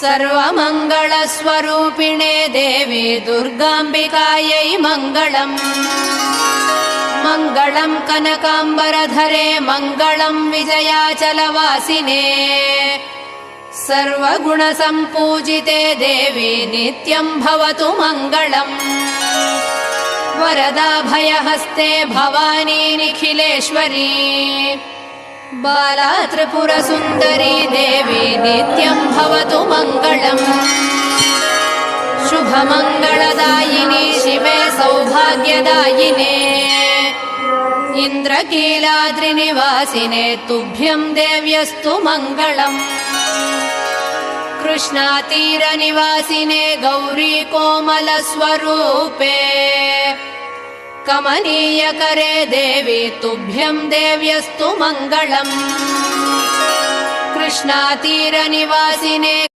सर्वमङ्गलस्वरूपिणे देवी दुर्गाम्बिकायै मङ्गलम्। मङ्गलम् कनकाम्बरधरे मङ्गलम् विजयाचलवासिने। सर्वगुणसम्पूजिते देवी नित्यम् भवतु मङ्गलम्। वरदाभयहस्ते भवानी निखिलेश्वरी। बाला त्रिपुरसुन्दरी देवी नित्यम् भवतु मङ्गलम्। शुभमङ्गलदायिनी शिवे सौभाग्यदायिने। इन्द्रकीलाद्रिनिवासिने तुभ्यम् देव्यस्तु मङ्गलम्। कृष्णातीरनिवासिने गौरी कोमलस्वरूपे। कमनीयकरे देवी तुभ्यम् देव्यस्तु मङ्गलम्। कृष्णातीरनिवासिने